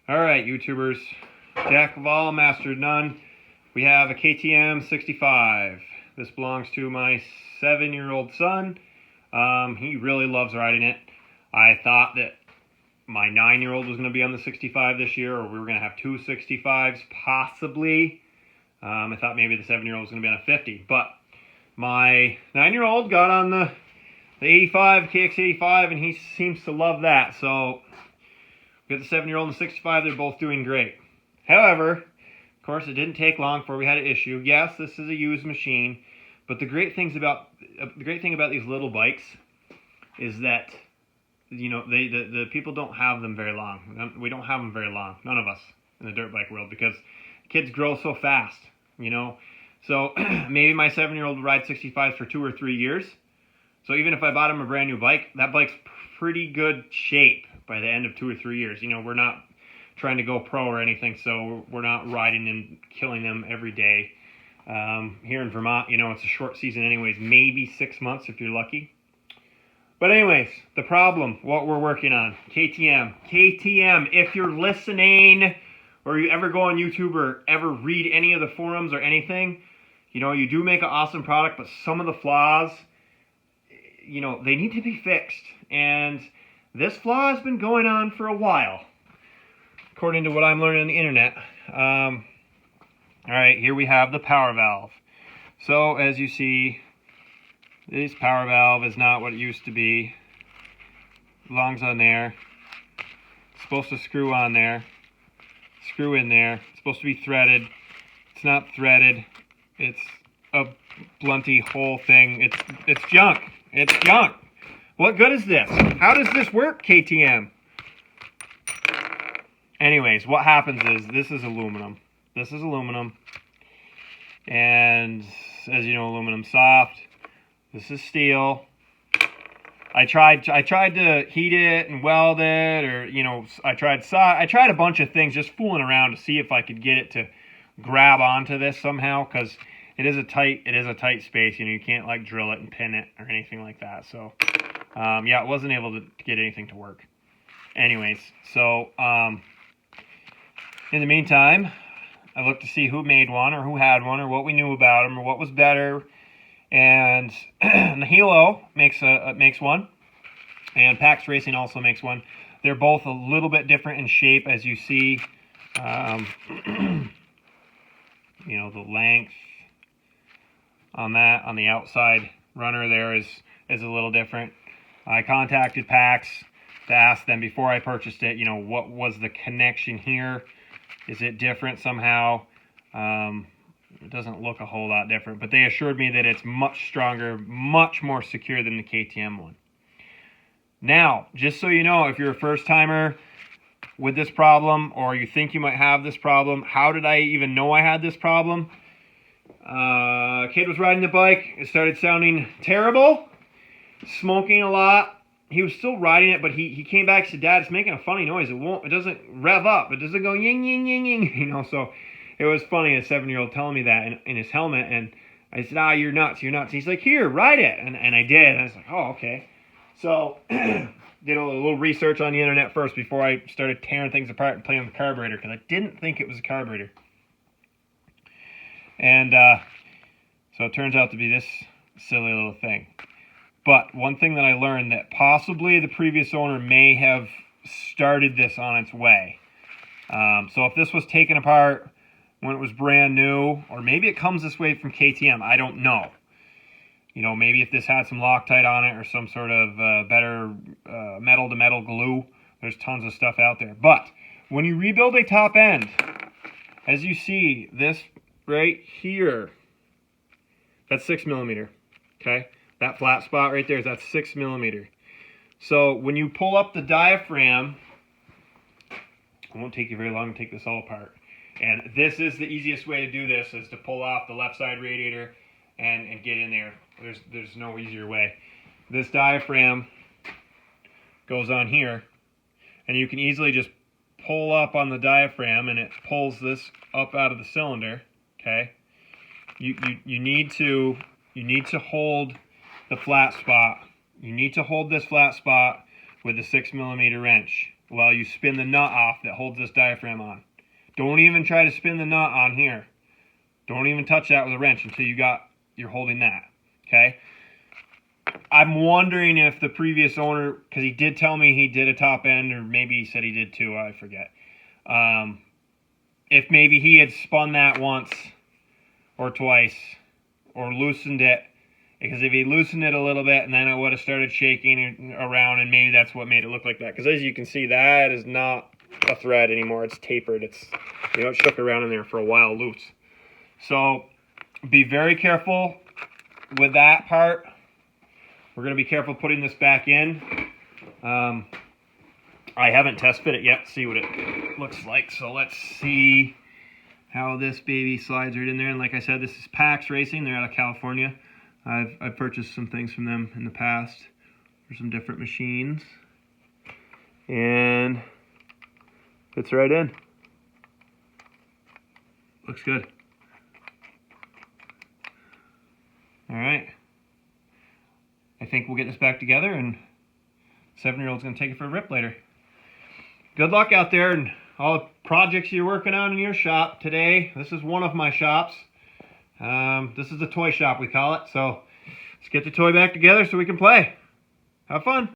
All right, YouTubers, jack of all, master of none. We have a KTM 65. This belongs to my 7-year-old son. He really loves riding it. I thought that my 9-year-old was going to be on the 65 this year, or we were going to have two 65s, possibly. I thought maybe the 7-year-old was going to be on a 50, but my 9-year-old got on the 85, KX85, and he seems to love that. So we got the 7-year-old and the 65. They're both doing great. However, of course, it didn't take long before we had an issue. Yes, this is a used machine, but the great thing about these little bikes is that, you know, the people don't have them very long. We don't have them very long. None of us in the dirt bike world, because kids grow so fast, you know. So maybe my 7-year-old would ride 65s for 2 or 3 years. So even if I bought him a brand new bike, that bike's pretty good shape by the end of 2 or 3 years. You know, we're not trying to go pro or anything, so we're not riding and killing them every day. Here in Vermont, you know, it's a short season anyways, maybe 6 months if you're lucky. But anyways, the problem, what we're working on, KTM, if you're listening, or you ever go on YouTube or ever read any of the forums or anything, you know, you do make an awesome product, but some of the flaws, you know, they need to be fixed. And this flaw has been going on for a while, according to what I'm learning on the internet. All right, here we have the power valve. So as you see, this power valve is not what it used to be. Belongs on there. It's supposed to screw on there. Screw in there. It's supposed to be threaded. It's not threaded. It's a blunty whole thing. It's junk. It's junk. What good is this? How does this work, KTM? Anyways, what happens is this is aluminum. This is aluminum. And as you know, aluminum's soft. This is steel. I tried to heat it and weld it, or, you know, I tried a bunch of things, just fooling around to see if I could get it to grab onto this somehow, because it is a tight space. You know, you can't like drill it and pin it or anything like that. So yeah, I wasn't able to get anything to work. Anyways, so in the meantime, I looked to see who made one, or who had one, or what we knew about them, or what was better. And the Hilo makes one, and Pax Racing also makes one. They're both a little bit different in shape, as you see. You know, the length on that, on the outside runner there is a little different. I contacted Pax to ask them before I purchased it, you know, what was the connection here? Is it different somehow? It doesn't look a whole lot different, but they assured me that it's much stronger, much more secure than the KTM one. Now, just so you know, if you're a first-timer with this problem, or you think you might have this problem, how did I even know I had this problem? Kid was riding the bike. It started sounding terrible, smoking a lot. He was still riding it, but he came back and said, "Dad, it's making a funny noise. It doesn't rev up. It doesn't go ying, ying, ying, ying." You know, so it was funny, a 7-year-old telling me that in his helmet, and I said, "You're nuts, you're nuts." He's like, "Here, ride it," and I did, and I was like, "Oh, okay." So did a little research on the internet first before I started tearing things apart and playing with the carburetor, because I didn't think it was a carburetor. And so it turns out to be this silly little thing. But one thing that I learned, that possibly the previous owner may have started this on its way. So if this was taken apart when it was brand new, or maybe it comes this way from KTM, I don't know. You know, maybe if this had some Loctite on it, or some sort of better metal-to-metal glue. There's tons of stuff out there. But when you rebuild a top end, as you see, this right here, that's 6mm, okay? That flat spot right there, that's 6mm. So when you pull up the diaphragm, it won't take you very long to take this all apart. And this is the easiest way to do this, is to pull off the left side radiator and get in there. There's no easier way. This diaphragm goes on here, and you can easily just pull up on the diaphragm, and it pulls this up out of the cylinder. Okay, you need to hold the flat spot. You need to hold this flat spot with a 6mm wrench. while you spin the nut off that holds this diaphragm on. Don't even try to spin the nut on here. Don't even touch that with a wrench until you're holding that, okay? I'm wondering if the previous owner, because he did tell me he did a top end, or maybe he said he did too, I forget. If maybe he had spun that once or twice or loosened it, because if he loosened it a little bit and then it would have started shaking around, and maybe that's what made it look like that. Because as you can see, that is not a thread anymore. It's tapered. It's, it shook around in there for a while loose. So be very careful with that part. We're going to be careful putting this back in. I haven't test fit it yet, see what it looks like. So let's see how this baby slides right in there. And like I said, this is Pax Racing. They're out of California. I've purchased some things from them in the past for some different machines. And fits right in. Looks good. All right. I think we'll get this back together, and 7-year-old's going to take it for a rip later. Good luck out there and all the projects you're working on in your shop today. This is one of my shops. This is the toy shop, we call it. So let's get the toy back together so we can play. Have fun.